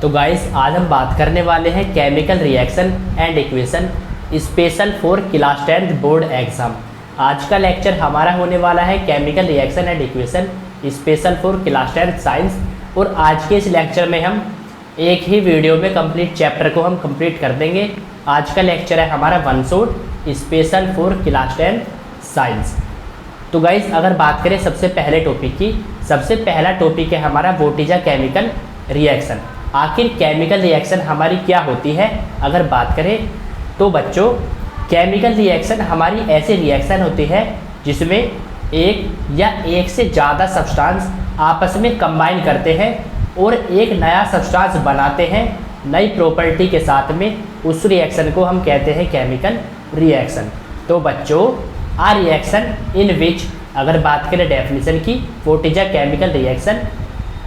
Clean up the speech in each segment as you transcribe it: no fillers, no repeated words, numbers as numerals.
तो गाइस आज हम बात करने वाले हैं chemical reaction and equation special for class 10th board exam. आज का लेक्चर हमारा होने वाला है chemical reaction and equation special for class 10th science. और आज के इस लेक्चर में हम एक ही वीडियो में कंप्लीट चैप्टर को हम कंप्लीट कर देंगे। आज का लेक्चर है हमारा one shot special for class 10th science. तो गाइज अगर बात करें सबसे पहले टॉपिक की, सबसे पहला टॉपिक है हमारा what is a chemical reaction. आखिर केमिकल रिएक्शन हमारी क्या होती है अगर बात करें तो बच्चों, केमिकल रिएक्शन हमारी ऐसी रिएक्शन होती है जिसमें एक या एक से ज़्यादा सब्सटेंस आपस में कंबाइन करते हैं और एक नया सब्सटेंस बनाते हैं नई प्रॉपर्टी के साथ में। उस रिएक्शन को हम कहते हैं केमिकल रिएक्शन। तो बच्चों आ रिएक्शन इन विच, अगर बात करें डेफिनेशन की, what is a chemical reaction?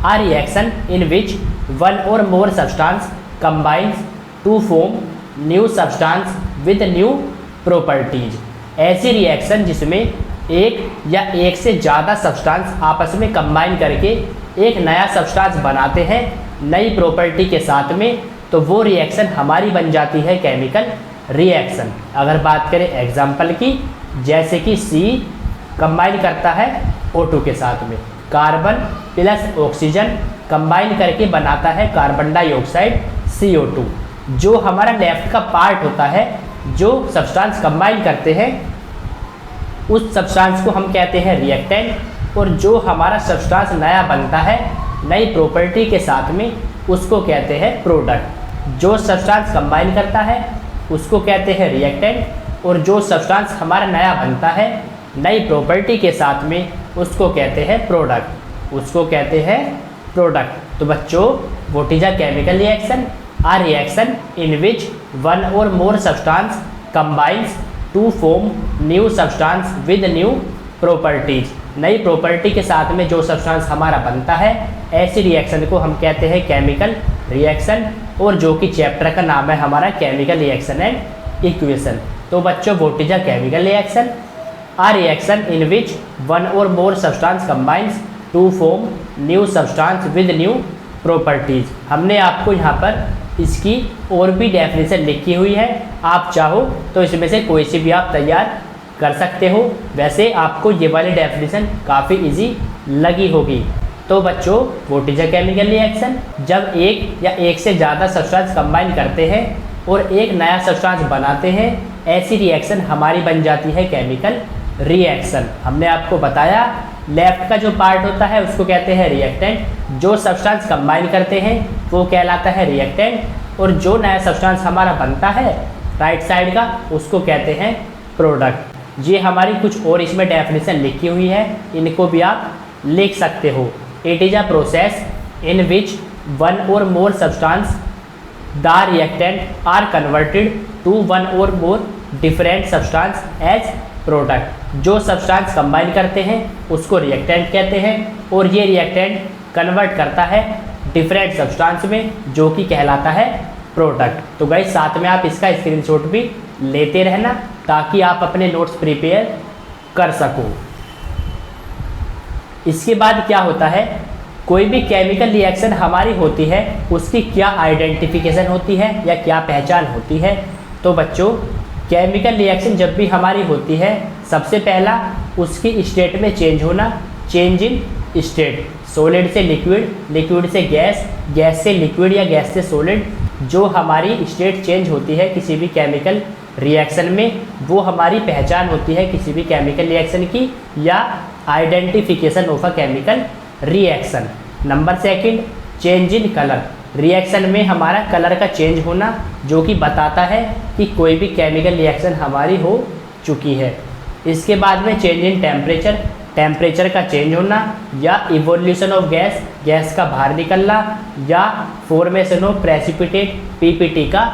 A reaction in which one or more substance combines to form new substance with new properties. ऐसी रिएक्शन जिसमें एक या एक से ज़्यादा सब्सटेंस आपस में कंबाइन करके एक नया सब्सटेंस बनाते हैं नई प्रॉपर्टी के साथ में, तो वो रिएक्शन हमारी बन जाती है केमिकल रिएक्शन। अगर बात करें एग्जाम्पल की, जैसे कि C कंबाइन करता है O2 के साथ में, कार्बन प्लस ऑक्सीजन कंबाइन करके बनाता है कार्बन डाइऑक्साइड CO2। जो हमारा लेफ्ट का पार्ट होता है, जो सब्सटेंस कंबाइन करते हैं उस सब्सटेंस को हम कहते हैं रिएक्टेंट, और जो हमारा सब्सटेंस नया बनता है नई प्रॉपर्टी के साथ में उसको कहते हैं प्रोडक्ट। जो सब्सटेंस कंबाइन करता है उसको कहते हैं रिएक्टेंट, और जो सब्सटेंस हमारा नया बनता है नई प्रॉपर्टी के साथ में उसको कहते हैं प्रोडक्ट, उसको कहते हैं प्रोडक्ट। तो बच्चों what is a chemical reaction? A reaction in which one or more substance combines to form new substance with new properties. नई प्रॉपर्टी के साथ में जो सब्सटेंस हमारा बनता है, ऐसी रिएक्शन को हम कहते हैं केमिकल रिएक्शन, और जो कि चैप्टर का नाम है हमारा केमिकल रिएक्शन एंड इक्वेशन। तो बच्चों what is a chemical reaction? A reaction in which one or more substance combines to form new substance with new properties. हमने आपको यहाँ पर इसकी और भी डेफिनेशन लिखी हुई है, आप चाहो तो इसमें से कोई सी भी आप तैयार कर सकते हो। वैसे आपको ये वाली डेफिनेशन काफ़ी इजी लगी होगी। तो बच्चों what is a chemical reaction? जब एक या एक से ज़्यादा सब्सटेंस कंबाइन करते हैं और एक नया सब्सटेंस बनाते हैं, ऐसी रिएक्शन हमारी बन जाती है केमिकल रिएक्शन। हमने आपको बताया लेफ्ट का जो पार्ट होता है उसको कहते हैं रिएक्टेंट, जो सब्सटेंस कंबाइन करते हैं वो कहलाता है रिएक्टेंट, और जो नया सब्सटेंस हमारा बनता है राइट साइड का उसको कहते हैं प्रोडक्ट। ये हमारी कुछ और इसमें डेफिनेशन लिखी हुई है, इनको भी आप लिख सकते हो। It is a process in which one or more substance the reactant are converted to one or more different substance as product. जो सब्सटेंस कंबाइन करते हैं उसको रिएक्टेंट कहते हैं, और ये रिएक्टेंट कन्वर्ट करता है डिफरेंट सब्सटेंस में, जो कि कहलाता है प्रोडक्ट। तो गाइस साथ में आप इसका स्क्रीनशॉट भी लेते रहना ताकि आप अपने नोट्स प्रिपेयर कर सको। इसके बाद क्या होता है, कोई भी केमिकल रिएक्शन हमारी होती है उसकी क्या आइडेंटिफिकेशन होती है या क्या पहचान होती है? तो बच्चों केमिकल रिएक्शन जब भी हमारी होती है, सबसे पहला उसकी स्टेट में चेंज होना, चेंज इन स्टेट, सॉलिड से लिक्विड, लिक्विड से गैस, गैस से लिक्विड या गैस से सॉलिड। जो हमारी स्टेट चेंज होती है किसी भी केमिकल रिएक्शन में, वो हमारी पहचान होती है किसी भी केमिकल रिएक्शन की या identification of a chemical reaction. Number second, change in colour. Reaction में हमारा कलर का चेंज होना, जो कि बताता है कि कोई भी केमिकल रिएक्शन हमारी हो चुकी है। इसके बाद में चेंज इन टेम्परेचर, टेम्परेचर का चेंज होना, या इवोल्यूशन ऑफ गैस, गैस का बाहर निकलना, या फॉर्मेशन ऑफ प्रेसिपिटेट पीपीटी का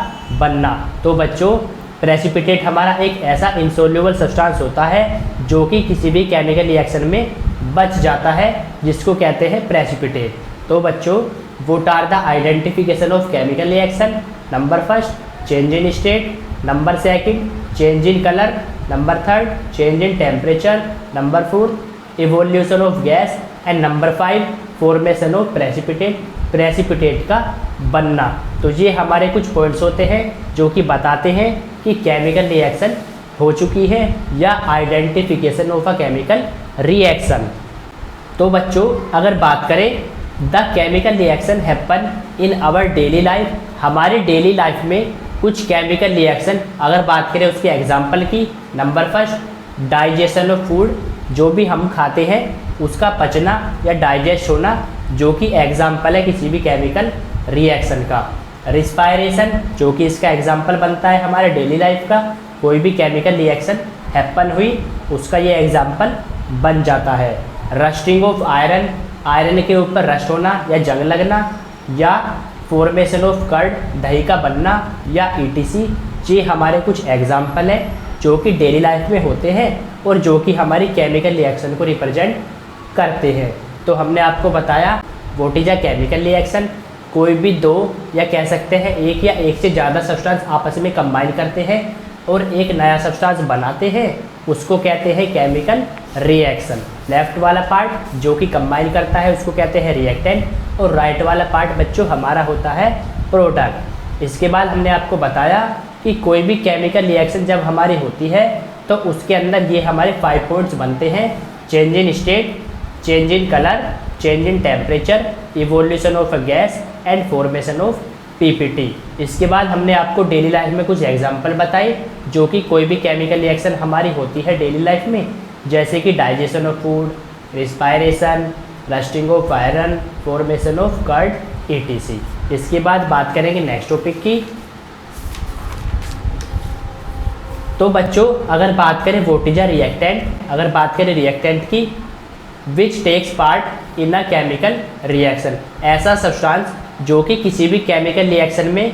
बनना। तो बच्चों प्रेसिपिटेट हमारा एक ऐसा इंसोल्यूबल सब्सटेंस होता है जो कि किसी भी केमिकल रिएक्शन में बच जाता है, जिसको कहते हैं प्रेसिपिटेट। तो बच्चों what are the identification of chemical reaction? Number first change in state, number second change in colour, number third change in temperature, number fourth evolution of gas, and number 5 formation of precipitate precipitate का बनना। तो ये हमारे कुछ points होते हैं जो कि बताते हैं कि केमिकल रिएक्शन हो चुकी है या identification of a chemical reaction. तो बच्चों अगर बात करें the chemical reaction happen in our daily life, हमारी डेली लाइफ में कुछ केमिकल रिएक्शन अगर बात करें उसके एग्जाम्पल की, number first digestion of food, जो भी हम खाते हैं उसका पचना या डाइजेस्ट होना, जो कि एग्जाम्पल है किसी भी केमिकल रिएक्शन का। रिस्पायरेशन, जो कि इसका एग्जाम्पल बनता है हमारे डेली लाइफ का, कोई भी केमिकल रिएक्शन हैपन हुई उसका ये एग्जाम्पल बन जाता है। रस्टिंग ऑफ आयरन, आयरन के ऊपर रस्ट होना या जंग लगना, या फॉर्मेशन ऑफ कर्ड, दही का बनना, या ETC, ये हमारे कुछ एग्जाम्पल हैं जो कि डेली लाइफ में होते हैं और जो कि हमारी केमिकल रिएक्शन को रिप्रेजेंट करते हैं। तो हमने आपको बताया what is a chemical reaction, कोई भी दो या कह सकते हैं एक या एक से ज़्यादा सब्सटेंस आपस में कंबाइन करते हैं और एक नया सब्सटेंस बनाते हैं, उसको कहते हैं केमिकल रिएक्शन। लेफ्ट वाला पार्ट जो कि कंबाइन करता है उसको कहते हैं रिएक्टेंट और राइट वाला पार्ट बच्चों हमारा होता है प्रोडक्ट। इसके बाद हमने आपको बताया कि कोई भी केमिकल रिएक्शन जब हमारी होती है तो उसके अंदर ये हमारे 5 पॉइंट्स बनते हैं, change in state, change in colour, change in temperature, evolution of a gas and formation of PPT। इसके बाद हमने आपको डेली लाइफ में कुछ एग्जांपल बताए जो कि कोई भी केमिकल रिएक्शन हमारी होती है डेली लाइफ में, जैसे कि digestion of food, respiration, rusting of iron, formation of curd, ETC। इसके बाद बात करेंगे नेक्स्ट टॉपिक की। तो बच्चों अगर बात करें व्हाट इज अ रिएक्टेंट, अगर बात करें रिएक्टेंट की, which takes part in a chemical reaction, ऐसा सब्सटेंस जो कि किसी भी केमिकल रिएक्शन में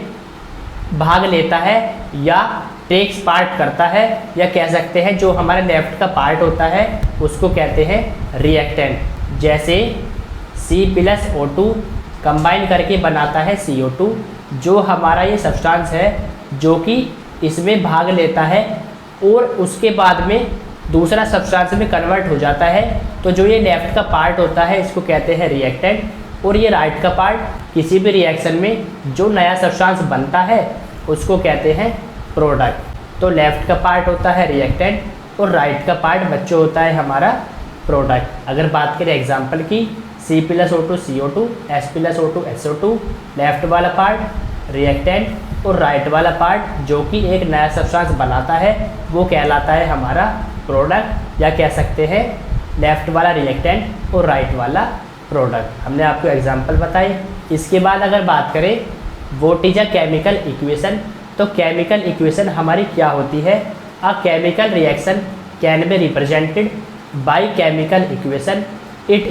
भाग लेता है या टेक्स पार्ट करता है, या कह सकते हैं जो हमारे लेफ्ट का पार्ट होता है उसको कहते हैं रिएक्टेंट। जैसे C+O2 कंबाइन करके बनाता है CO2, जो हमारा ये सब्सटेंस है जो कि इसमें भाग लेता है और उसके बाद में दूसरा सब्सटेंस में कन्वर्ट हो जाता है। तो जो ये लेफ्ट का पार्ट होता है इसको कहते हैं रिएक्टेंट और ये राइट का पार्ट किसी भी रिएक्शन में जो नया सब्सटेंस बनता है उसको कहते हैं प्रोडक्ट। तो लेफ्ट का पार्ट होता है रिएक्टेंट और राइट का पार्ट बच्चों होता है हमारा प्रोडक्ट। अगर बात करें एग्जांपल की, C+O2 CO2, S+O2 SO2, left वाला पार्ट रिएक्टेंट और राइट वाला पार्ट जो कि एक नया सब्सटेंस बनाता है वो कहलाता है हमारा प्रोडक्ट, या कह सकते हैं लेफ्ट वाला रिएक्टेंट और राइट वाला प्रोडक्ट। हमने आपको एग्जांपल बताए। इसके बाद अगर बात करें what is a chemical equation, तो केमिकल इक्वेशन हमारी क्या होती है? A chemical reaction can be represented by chemical equation. It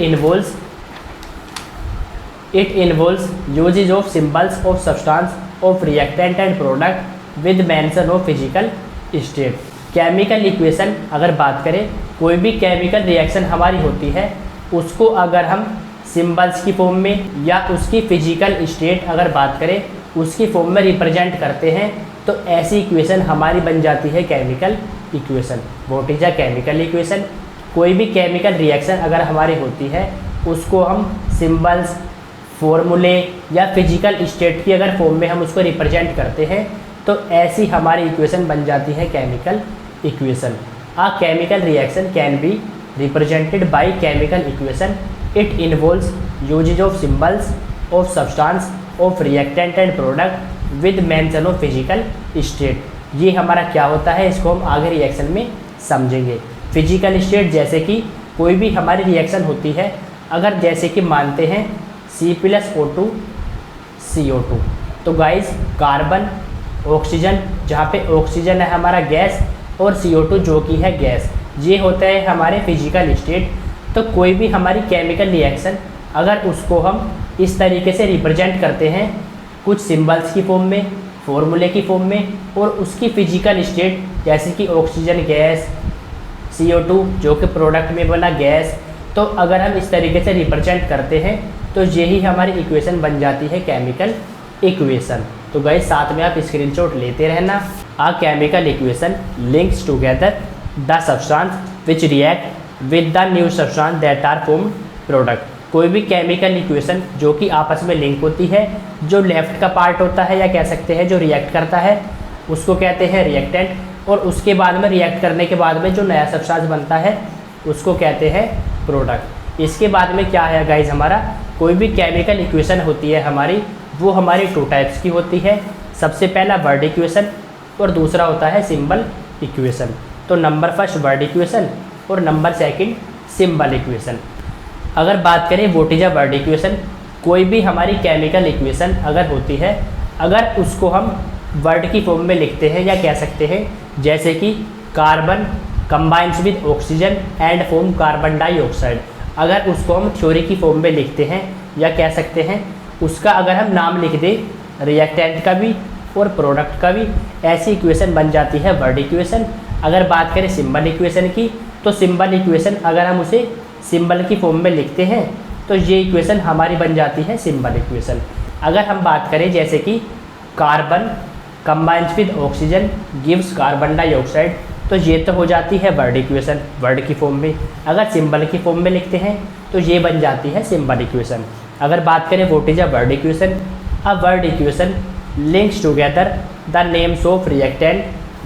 involves usages of symbols of substance of reactant and product with mention of physical state. Chemical equation अगर बात करें, कोई भी केमिकल रिएक्शन हमारी होती है उसको अगर हम सिंबल्स की फॉर्म में या उसकी फिजिकल स्टेट अगर बात करें उसकी फॉर्म में रिप्रेजेंट करते हैं तो ऐसी इक्वेशन हमारी बन जाती है chemical equation. What is a chemical equation? कोई भी केमिकल रिएक्शन अगर हमारी होती है उसको हम सिंबल्स, फॉर्मूले या फिजिकल स्टेट की अगर फॉर्म में हम उसको रिप्रेजेंट करते हैं तो ऐसी हमारी इक्वेशन बन जाती है chemical equation. A chemical reaction can be represented by chemical equation. It involves usages of symbols of substance of reactant and product with mention of physical state. ये हमारा क्या होता है इसको हम आगे रिएक्शन में समझेंगे। फिजिकल स्टेट जैसे कि कोई भी हमारी रिएक्शन होती है, अगर जैसे कि मानते हैं C+O2 CO2, तो गाइस कार्बन, ऑक्सीजन, जहाँ पे ऑक्सीजन है हमारा गैस और CO2 जो कि है गैस, ये होता है हमारे फिजिकल स्टेट। तो कोई भी हमारी केमिकल रिएक्शन अगर उसको हम इस तरीके से रिप्रेजेंट करते हैं कुछ सिंबल्स की फॉर्म में, फॉर्मूले की फॉर्म में, और उसकी फिजिकल स्टेट जैसे कि ऑक्सीजन गैस, CO2 जो कि प्रोडक्ट में बना गैस, तो अगर हम इस तरीके से रिप्रेजेंट करते हैं तो यही हमारी इक्वेशन बन जाती है केमिकल इक्वेशन। तो गाइस साथ में आप स्क्रीनशॉट लेते रहना। A chemical equation links together the substance which react with the new substance that are formed product. कोई भी केमिकल इक्वेशन जो कि आपस में लिंक होती है, जो लेफ्ट का पार्ट होता है या कह सकते हैं जो रिएक्ट करता है उसको कहते हैं रिएक्टेंट, और उसके बाद में रिएक्ट करने के बाद में जो नया सब्सटेंस बनता है उसको कहते हैं प्रोडक्ट। इसके बाद में क्या है गाइज, हमारा कोई भी केमिकल इक्वेशन होती है हमारी, वो हमारी 2 टाइप्स की होती है। सबसे पहला वर्ड इक्वेशन और दूसरा होता है सिंबल इक्वेशन। तो नंबर फर्स्ट वर्ड इक्वेशन और नंबर सेकंड सिंबल इक्वेशन। अगर बात करें what is a word equation, कोई भी हमारी केमिकल इक्वेशन अगर होती है, अगर उसको हम वर्ड की फॉर्म में लिखते हैं या कह सकते हैं जैसे कि carbon combines with oxygen and form carbon dioxide, अगर उसको हम थ्योरी की फॉर्म में लिखते हैं या कह सकते हैं उसका अगर हम नाम लिख दें रिएक्टेंट का भी और प्रोडक्ट का भी, ऐसी इक्वेशन बन जाती है वर्ड इक्वेशन। अगर बात करें सिंबल इक्वेशन की, तो सिंबल इक्वेशन अगर हम उसे सिंबल की फॉर्म में लिखते हैं तो ये इक्वेशन हमारी बन जाती है सिंबल इक्वेशन। अगर हम बात करें जैसे कि carbon combines with oxygen gives carbon dioxide, तो ये तो हो जाती है वर्ड इक्वेशन वर्ड की फॉर्म में। अगर सिंबल की फॉर्म में लिखते हैं तो ये बन जाती है सिंबल इक्वेशन। अगर बात करें what is a word equation, a word equation links together the names of reactant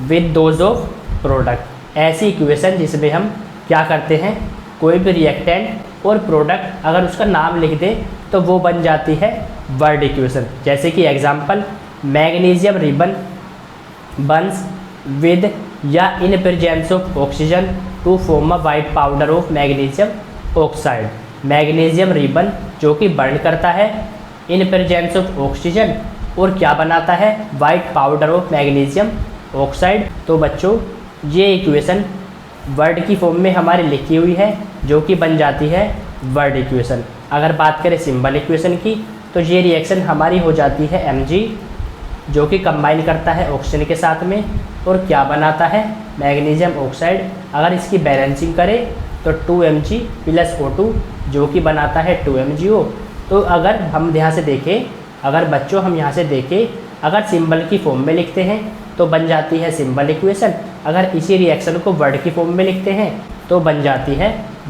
with those of product. ऐसी इक्वेशन जिसमें हम क्या करते हैं, कोई भी रिएक्टेंट और प्रोडक्ट अगर उसका नाम लिख दें तो वो बन जाती है वर्ड इक्वेशन। जैसे कि example, magnesium ribbon burns with या in presence of oxygen to form a white powder of magnesium oxide. Magnesium ribbon जो कि बर्न करता है इन प्रेजेंस ऑफ ऑक्सीजन और क्या बनाता है, white powder of magnesium oxide. तो बच्चों ये इक्वेशन वर्ड की फॉर्म में हमारी लिखी हुई है जो कि बन जाती है वर्ड इक्वेशन। अगर बात करें सिंबल इक्वेशन की, तो ये रिएक्शन हमारी हो जाती है Mg जो कि कंबाइन करता है ऑक्सीजन के साथ में और क्या बनाता है, मैग्नीशियम ऑक्साइड। अगर इसकी बैलेंसिंग करें तो 2Mg प्लस O2 जो कि बनाता है 2MgO। तो अगर हम यहाँ से देखें, अगर बच्चों हम यहाँ से देखें, अगर सिंबल की फॉर्म में लिखते हैं तो बन जाती है सिंबल इक्वेशन। अगर इसी रिएक्शन को वर्ड की फॉर्म में लिखते हैं तो बन जाती है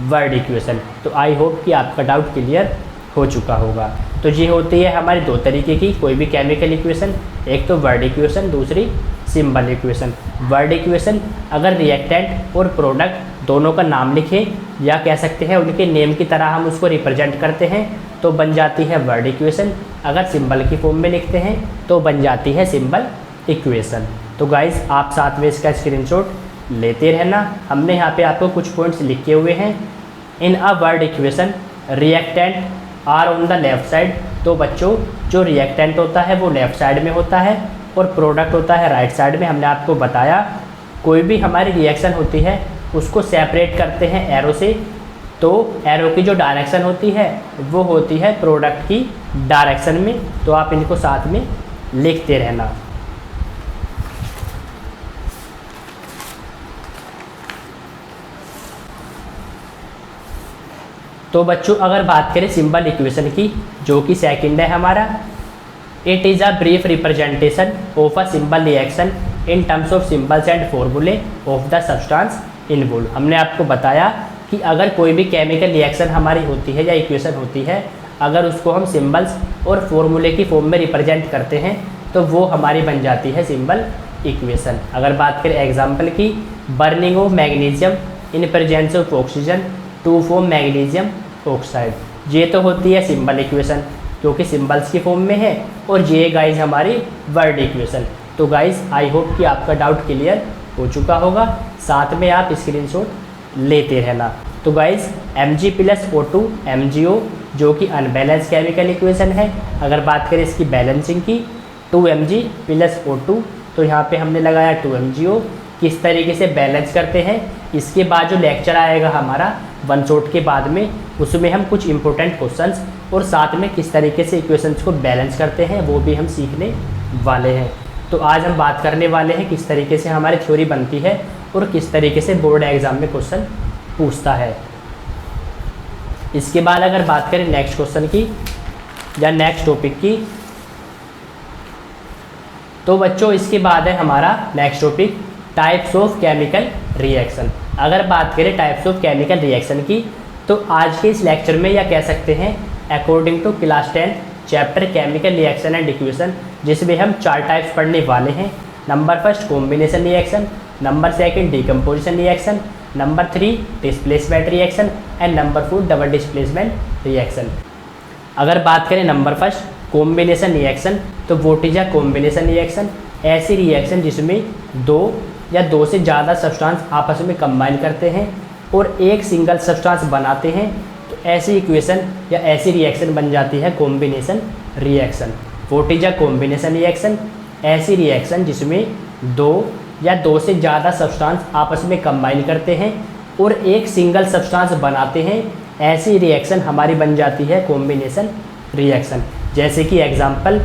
वर्ड इक्वेशन। तो आई होप कि आपका डाउट क्लियर हो चुका होगा। तो ये होती है हमारी 2 तरीके की कोई भी केमिकल इक्वेशन, एक तो वर्ड इक्वेशन, दूसरी सिंबल इक्वेशन। वर्ड इक्वेशन अगर रिएक्टेंट और प्रोडक्ट दोनों का नाम लिखें या कह सकते हैं उनके नेम की तरह हम उसको रिप्रेजेंट करते हैं तो बन जाती है वर्ड इक्वेशन। अगर सिंबल की फॉर्म में लिखते हैं तो बन जाती है सिंबल इक्वेशन। तो गाइज आप साथ में इसका स्क्रीनशॉट लेते रहना। हमने यहाँ पे आपको कुछ पॉइंट्स लिखे हुए हैं। In a word equation reactant are on the left side. तो बच्चों जो रिएक्टेंट होता है वो लेफ्ट साइड में होता है और प्रोडक्ट होता है राइट साइड में। हमने आपको बताया कोई भी हमारी रिएक्शन होती है उसको सेपरेट करते हैं एरो से, तो एरो की जो डायरेक्शन होती है वो होती है प्रोडक्ट की डायरेक्शन में। तो आप इनको साथ में लिखते रहना। तो बच्चों अगर बात करें सिंबल इक्वेशन की जो कि सेकंड है हमारा, it is a brief representation of a symbol reaction in terms of symbols and फॉर्मूले ऑफ द सब्सटेंस इन्वॉल्व। हमने आपको बताया कि अगर कोई भी केमिकल रिएक्शन हमारी होती है या इक्वेशन होती है, अगर उसको हम सिंबल्स और फॉर्मूले की फॉर्म में रिप्रेजेंट करते हैं तो वो हमारी बन जाती है सिंबल इक्वेशन। अगर बात करें एग्जाम्पल की, burning of magnesium in presence of oxygen to form magnesium oxide, ये तो होती है सिंबल इक्वेशन क्योंकि सिंबल्स की फॉर्म में है, और ये गाइज हमारी वर्ड इक्वेशन। तो गाइज आई होप कि आपका डाउट क्लियर हो चुका होगा। साथ में आप स्क्रीनशॉट लेते रहना। तो guys Mg plus O2 MgO जो कि अनबैलेंस केमिकल इक्वेशन है। अगर बात करें इसकी बैलेंसिंग की, 2Mg प्लस O2, तो यहाँ पे हमने लगाया 2MgO। किस तरीके से बैलेंस करते हैं इसके बाद जो लेक्चर आएगा हमारा वन शॉट के बाद में, उसमें हम कुछ इंपॉर्टेंट क्वेश्चंस और साथ में किस तरीके से इक्वेशंस को बैलेंस करते हैं वो भी हम सीखने वाले हैं। तो आज हम बात करने वाले हैं किस तरीके से हमारी थ्योरी बनती है और किस तरीके से बोर्ड एग्जाम में क्वेश्चन पूछता है। इसके बाद अगर बात करें नेक्स्ट क्वेश्चन की या नेक्स्ट टॉपिक की, तो बच्चों इसके बाद है हमारा next topic types of chemical reaction. अगर बात करें टाइप्स ऑफ केमिकल रिएक्शन की, तो आज के इस लेक्चर में या कह सकते हैं according to class 10 chapter chemical reaction and equation, जिसमें हम 4 टाइप्स पढ़ने वाले हैं। Number first combination reaction, number second decomposition reaction, number 3 displacement reaction and number 4 double displacement reaction. अगर बात करें नंबर फर्स्ट कॉम्बिनेशन रिएक्शन, तो what is a combination reaction? ऐसी रिएक्शन जिसमें दो या दो से ज़्यादा सब्सटेंस आपस में कंबाइन करते हैं और एक सिंगल सब्सटेंस बनाते हैं, तो ऐसी इक्वेशन या ऐसी रिएक्शन बन जाती है combination reaction. What is a combination reaction? ऐसी रिएक्शन जिसमें दो या दो से ज़्यादा सब्सटेंस आपस में कंबाइन करते हैं और एक सिंगल सब्सटेंस बनाते हैं, ऐसी रिएक्शन हमारी बन जाती है कॉम्बिनेशन रिएक्शन। जैसे कि एग्जांपल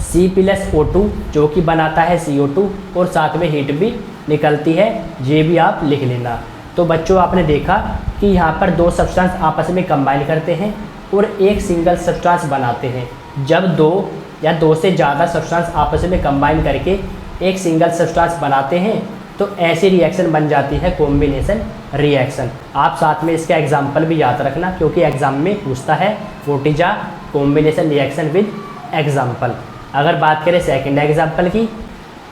C+O2 जो कि बनाता है CO2 और साथ में हीट भी निकलती है, ये भी आप लिख लेना। तो बच्चों आपने देखा कि यहाँ पर दो सब्सटेंस आपस में कंबाइन करते हैं और एक सिंगल सब्सटेंस बनाते हैं। जब दो या दो से ज़्यादा सब्सटेंस आपस में कंबाइन करके एक सिंगल सब्सटेंस बनाते हैं, तो ऐसी रिएक्शन बन जाती है कॉम्बिनेशन रिएक्शन। आप साथ में इसका एग्जाम्पल भी याद रखना, क्योंकि एग्जाम में पूछता है what is a combination reaction with example. अगर बात करें सेकंड एग्जाम्पल की,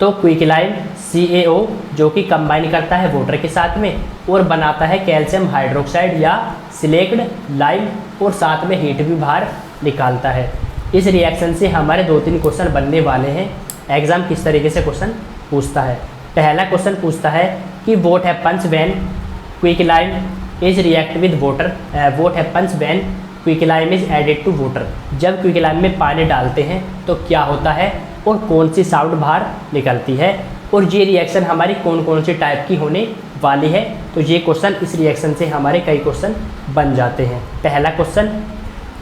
तो क्विकलाइम CaO जो कि कंबाइन करता है वाटर के साथ में और बनाता है कैल्शियम हाइड्रोक्साइड या सिलेक्ड लाइम और साथ में हीट भी बाहर निकालता है। इस रिएक्शन से हमारे 2-3 क्वेश्चन बनने वाले हैं। एग्जाम किस तरीके से क्वेश्चन पूछता है? पहला क्वेश्चन पूछता है कि what happens when quicklime is react with water, what happens when quicklime is added to water. जब क्विकलाइम में पानी डालते हैं तो क्या होता है और कौन सी साउंड बाहर निकलती है, और ये रिएक्शन हमारी कौन कौन सी टाइप की होने वाली है। तो ये क्वेश्चन, इस रिएक्शन से हमारे कई क्वेश्चन बन जाते हैं। पहला क्वेश्चन,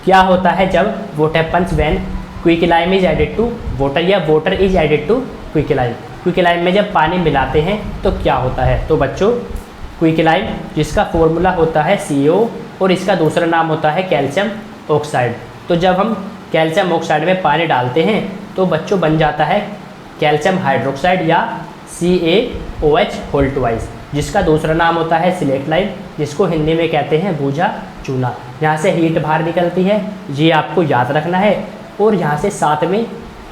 क्या होता है जब what happens when quicklime is added to water या water is added to quicklime. Quicklime में जब पानी मिलाते हैं तो क्या होता है? तो बच्चों क्विकलाइम जिसका फॉर्मूला होता है CO और इसका दूसरा नाम होता है कैल्शियम ऑक्साइड। तो जब हम कैल्शियम ऑक्साइड में पानी डालते हैं तो बच्चों बन जाता है कैल्शियम हाइड्रोक्साइड या CaOH होल ट्वाइस, जिसका दूसरा नाम होता है सिलेक्ट लाइम, जिसको हिंदी में कहते हैं बूझा चूना। यहाँ से हीट बाहर निकलती है, ये आपको याद रखना है, और यहाँ से साथ में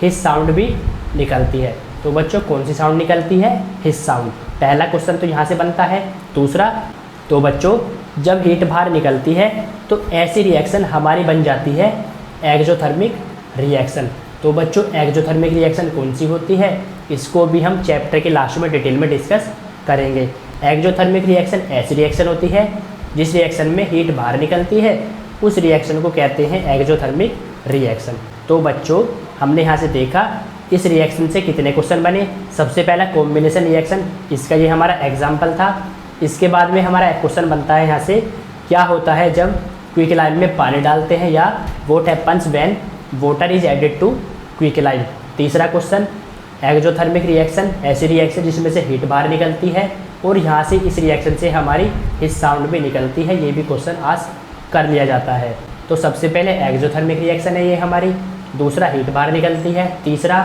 हिस साउंड भी निकलती है। तो बच्चों कौन सी साउंड निकलती है? हिस साउंड। पहला क्वेश्चन तो यहाँ से बनता है। दूसरा, तो बच्चों जब हीट बाहर निकलती है तो ऐसी रिएक्शन हमारी बन जाती है एक्सोथर्मिक रिएक्शन। तो बच्चों एक्सोथर्मिक रिएक्शन कौन सी होती है, इसको भी हम चैप्टर के लास्ट में डिटेल में डिस्कस करेंगे। एक्सोथर्मिक रिएक्शन ऐसी रिएक्शन होती है जिस रिएक्शन में हीट बाहर निकलती है, उस रिएक्शन को कहते हैं एक्सोथर्मिक रिएक्शन। तो बच्चों हमने यहाँ से देखा इस रिएक्शन से कितने क्वेश्चन बने। सबसे पहला कॉम्बिनेशन रिएक्शन, इसका ये हमारा एग्जाम्पल था। इसके बाद में हमारा क्वेश्चन बनता है यहाँ से, क्या होता है जब क्विकलाइम में पानी डालते हैं, या what happens when water is added to quicklime. तीसरा क्वेश्चन, एक्सोथर्मिक रिएक्शन ऐसी रिएक्शन जिसमें से हीट बाहर निकलती है और यहाँ से इस रिएक्शन से हमारी हिस साउंड भी निकलती है, ये भी क्वेश्चन आज कर लिया जाता है। तो सबसे पहले एक्सोथर्मिक रिएक्शन है ये हमारी, दूसरा हीट बाहर निकलती है, तीसरा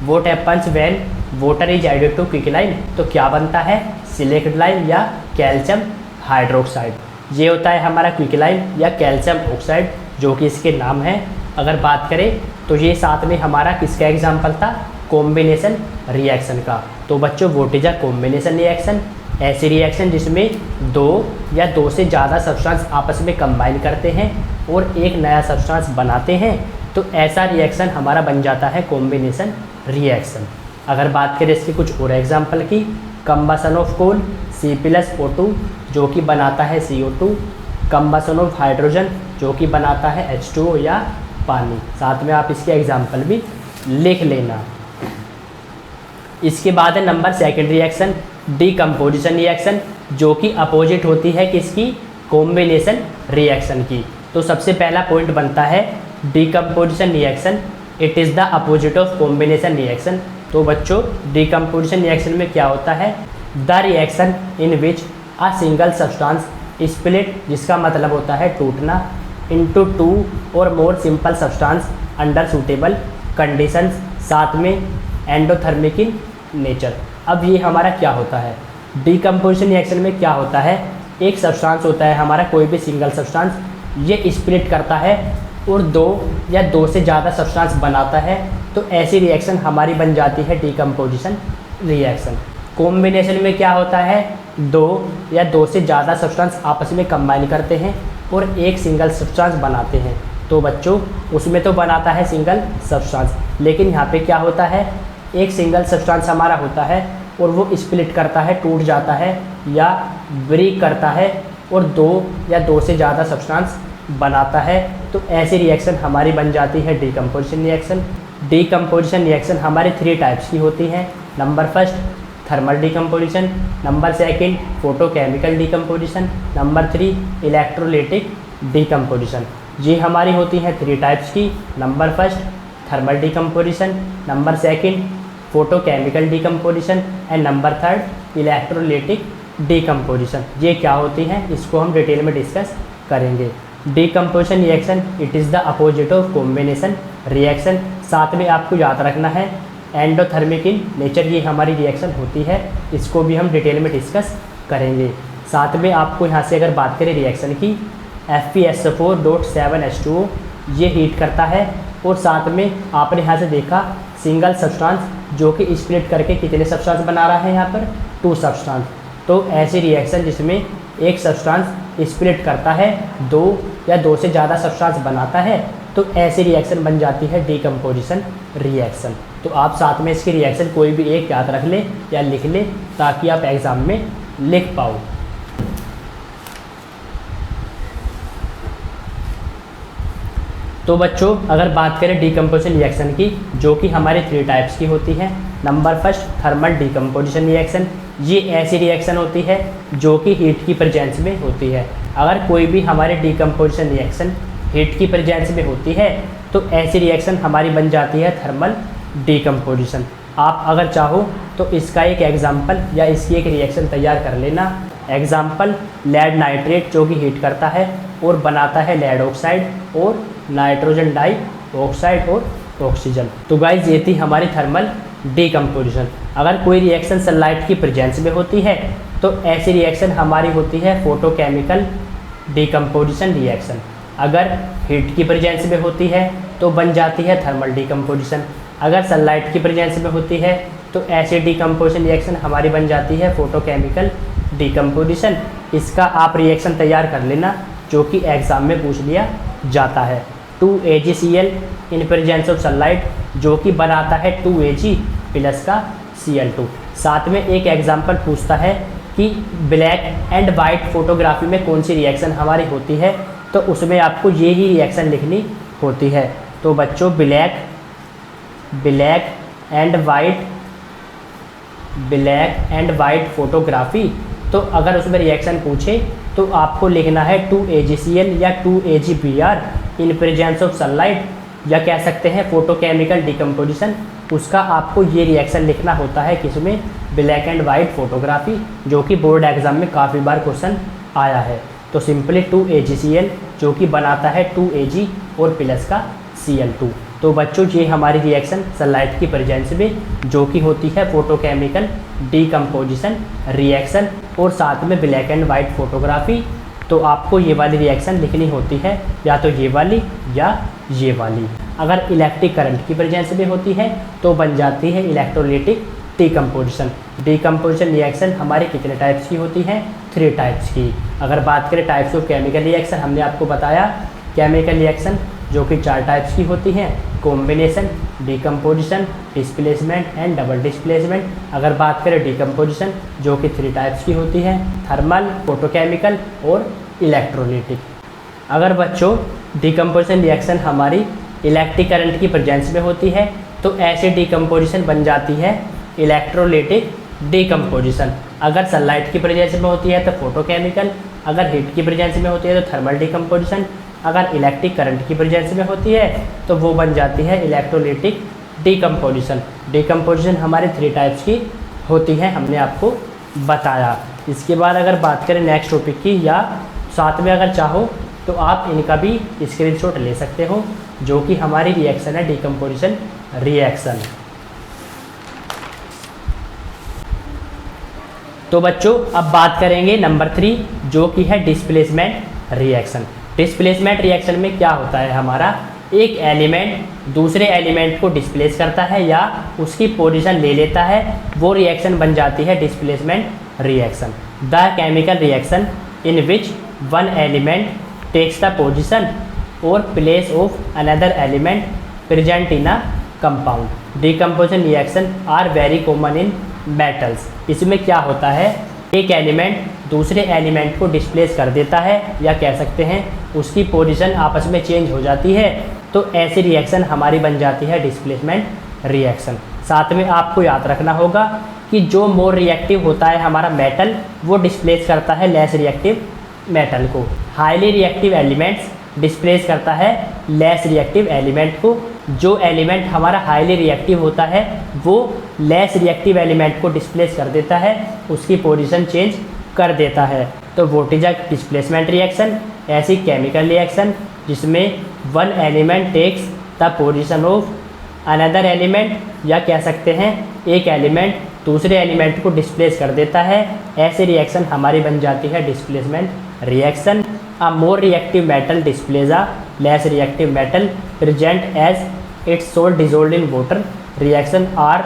what happens when water is added to quicklime, तो क्या बनता है सिलेक्ट लाइम या कैल्शियम हाइड्रोक्साइड। ये होता है हमारा क्विकलाइम या कैल्शियम ऑक्साइड जो कि इसके नाम है। अगर बात करें तो ये साथ में हमारा किसका एग्जाम्पल था? कॉम्बिनेशन रिएक्शन का। तो बच्चों what is a combination reaction? ऐसी रिएक्शन जिसमें दो या दो से ज़्यादा सब्सटेंस आपस में कंबाइन करते हैं और एक नया सब्सटेंस बनाते हैं, तो ऐसा रिएक्शन हमारा बन जाता है कॉम्बिनेशन रिएक्शन। अगर बात करें इसकी कुछ और एग्जाम्पल की, कंबसन ऑफ कोल C+O2 जो कि बनाता है CO2, कंबसन ऑफ हाइड्रोजन जो कि बनाता है H2O या पानी। साथ में आप इसके एग्जाम्पल भी लिख लेना। इसके बाद है number second reaction decomposition reaction, जो कि अपोजिट होती है किसकी? कॉम्बिनेशन रिएक्शन की। तो सबसे पहला पॉइंट बनता है decomposition reaction, it is the opposite of combination reaction. तो बच्चों डीकम्पोजिशन रिएक्शन में क्या होता है? The reaction in which a single substance split, जिसका मतलब होता है टूटना, इनटू 2 और more simple substance under suitable conditions, साथ में एंडोथर्मिक इन नेचर। अब ये हमारा क्या होता है? डीकम्पोजिशन रिएक्शन में क्या होता है एक सब्सटेंस होता है हमारा कोई भी सिंगल सब्सटेंस, ये स्प्लिट करता है और दो या दो से ज़्यादा सब्सटेंस बनाता है, तो ऐसी रिएक्शन हमारी बन जाती है डीकम्पोजिशन रिएक्शन। कॉम्बिनेशन में क्या होता है, दो या दो से ज़्यादा सब्सटेंस आपस में कंबाइन करते हैं और एक सिंगल सब्सटेंस बनाते हैं। तो बच्चों उसमें तो बनाता है सिंगल सब्सटेंस, लेकिन यहाँ पे क्या होता है, एक सिंगल सब्सटेंस हमारा होता है और वो स्प्लिट करता है, टूट जाता है या ब्रेक करता है और दो या दो से ज़्यादा सब्सटेंस बनाता है, तो ऐसी रिएक्शन हमारी बन जाती है डीकम्पोजिशन रिएक्शन। डीकम्पोजिशन रिएक्शन हमारी 3 टाइप्स की होती हैं। Number first thermal decomposition, number second photochemical decomposition, number 3 electrolytic decomposition. ये हमारी होती हैं 3 टाइप्स की। Number first thermal decomposition, number second photochemical decomposition and number third electrolytic decomposition. ये क्या होती हैं इसको हम डिटेल में डिस्कस करेंगे। Decomposition reaction it is the opposite of combination reaction. साथ में आपको याद रखना है एंडोथर्मिक इन नेचर ये हमारी रिएक्शन होती है, इसको भी हम डिटेल में डिस्कस करेंगे। साथ में आपको यहाँ से अगर बात करें रिएक्शन की, FeSO4.7H2O ये हीट करता है और साथ में आपने यहाँ से देखा सिंगल सब्सटेंस जो कि स्प्लिट करके कितने सब्सटेंस बना रहा है, यहाँ पर 2 सब्सटेंस। तो ऐसी रिएक्शन जिसमें एक सब्सटेंस स्प्लिट करता है, दो या दो से ज़्यादा सब्सटेंस बनाता है, तो ऐसी रिएक्शन बन जाती है डीकम्पोजिशन रिएक्शन। तो आप साथ में इसकी रिएक्शन कोई भी एक याद रख लें या लिख लें ताकि आप एग्ज़ाम में लिख पाओ। तो बच्चों अगर बात करें डीकम्पोजिशन रिएक्शन की, जो कि हमारी 3 टाइप्स की होती है। Number first thermal decomposition reaction, ये ऐसी रिएक्शन होती है जो कि हीट की प्रेजेंस में होती है। अगर कोई भी हमारे डीकम्पोजिशन रिएक्शन हीट की प्रेजेंस में होती है तो ऐसी रिएक्शन हमारी बन जाती है थर्मल डीकम्पोजिशन। आप अगर चाहो तो इसका एक एग्जाम्पल या इसकी एक रिएक्शन तैयार कर लेना। एग्जाम्पल लेड नाइट्रेट जो कि हीट करता है और बनाता है लेड ऑक्साइड और नाइट्रोजन डाई ऑक्साइड और ऑक्सीजन। तो गाइज ये थी हमारी थर्मल डीकम्पोजिशन। अगर कोई रिएक्शन सनलाइट की प्रेजेंस में होती है तो ऐसी रिएक्शन हमारी होती है फोटोकेमिकल डीकम्पोजिशन रिएक्शन। अगर हीट की प्रेजेंस में होती है तो बन जाती है थर्मल डीकम्पोजिशन। अगर सनलाइट की प्रेजेंस में होती है तो ऐसी डीकम्पोजिशन रिएक्शन हमारी बन जाती है फोटोकेमिकल डीकम्पोजिशन। इसका आप रिएक्शन तैयार कर लेना जो कि एग्ज़ाम में पूछ लिया जाता है। 2AgCl in presence of sunlight जो कि बनाता है 2Ag प्लस का Cl2। साथ में एक एग्जाम्पल पूछता है कि ब्लैक एंड वाइट फोटोग्राफी में कौन सी रिएक्शन हमारी होती है, तो उसमें आपको ये ही रिएक्शन लिखनी होती है। तो बच्चों ब्लैक एंड वाइट फोटोग्राफी, तो अगर उसमें रिएक्शन पूछे तो आपको लिखना है 2AgCl या 2AgBr in presence of sunlight, या कह सकते हैं फोटोकेमिकल डीकम्पोजिशन। उसका आपको ये रिएक्शन लिखना होता है किसमें, ब्लैक एंड वाइट फोटोग्राफी, जो कि बोर्ड एग्जाम में काफ़ी बार क्वेश्चन आया है। तो सिंपली 2AgCl जो कि बनाता है 2Ag और प्लस का Cl2। तो बच्चों ये हमारी रिएक्शन सनलाइट की प्रेजेंस में जो कि होती है फोटोकेमिकल डीकम्पोजिशन रिएक्शन और साथ में ब्लैक एंड वाइट फोटोग्राफी। तो आपको ये वाली रिएक्शन लिखनी होती है, या तो ये वाली या ये वाली। अगर इलेक्ट्रिक करंट की प्रेजेंस में होती है तो बन जाती है इलेक्ट्रोलाइटिक डीकम्पोजिशन। डीकम्पोजिशन रिएक्शन हमारे कितने टाइप्स की होती हैं, 3 टाइप्स की। अगर बात करें टाइप्स ऑफ केमिकल रिएक्शन, हमने आपको बताया केमिकल रिएक्शन जो कि 4 टाइप्स की होती हैं, combination, decomposition, displacement and double displacement. अगर बात करें डीकम्पोजिशन जो कि 3 टाइप्स की होती है, थर्मल, फोटोकेमिकल और इलेक्ट्रोलाइटिक। अगर बच्चों डीकम्पोजिशन रिएक्शन हमारी इलेक्ट्रिक करंट की प्रेजेंस में होती है तो ऐसे डीकम्पोजिशन बन जाती है इलेक्ट्रोलाइटिक डीकम्पोजिशन। अगर सनलाइट की प्रेजेंस में होती है तो फोटोकेमिकल, अगर हीट की प्रेजेंस में होती है तो थर्मल डीकम्पोजिशन, अगर इलेक्ट्रिक करंट की प्रेजेंस में होती है तो वो बन जाती है इलेक्ट्रोलाइटिक डीकम्पोजिशन। डीकम्पोजिशन हमारे 3 टाइप्स की होती है, हमने आपको बताया। इसके बाद अगर बात करें नेक्स्ट टॉपिक की, या साथ में अगर चाहो तो आप इनका भी स्क्रीनशॉट ले सकते हो, जो कि हमारी रिएक्शन है डीकम्पोजिशन रिएक्शन। तो बच्चों अब बात करेंगे नंबर 3 जो कि है डिस्प्लेसमेंट रिएक्शन। डिस्प्लेसमेंट रिएक्शन में क्या होता है, हमारा एक एलिमेंट दूसरे एलिमेंट को डिस्प्लेस करता है या उसकी पोजीशन ले लेता है, वो रिएक्शन बन जाती है displacement reaction. The chemical reaction in which one element takes the position or place of another element present in a compound. Decomposition reaction are very common in metals. इसमें क्या होता है, एक एलिमेंट दूसरे एलिमेंट को डिस्प्लेस कर देता है या कह सकते हैं उसकी पोजीशन आपस में चेंज हो जाती है, तो ऐसी रिएक्शन हमारी बन जाती है डिस्प्लेसमेंट रिएक्शन। साथ में आपको याद रखना होगा कि जो मोर रिएक्टिव होता है हमारा मेटल, वो डिस्प्लेस करता है लेस रिएक्टिव मेटल को। हाईली रिएक्टिव एलिमेंट्स डिस्प्लेस करता है लेस रिएक्टिव एलिमेंट को। जो एलिमेंट हमारा हाईली रिएक्टिव होता है वो लेस रिएक्टिव एलिमेंट को डिस्प्लेस कर देता है, उसकी पोजीशन चेंज कर देता है। तो what is a displacement reaction? ऐसी केमिकल रिएक्शन जिसमें one element takes the position of another element, या कह सकते हैं एक एलिमेंट दूसरे एलिमेंट को डिस्प्लेस कर देता है, ऐसी रिएक्शन हमारी बन जाती है displacement reaction. A more reactive metal displace a less reactive metal present as its salt dissolved in water reaction are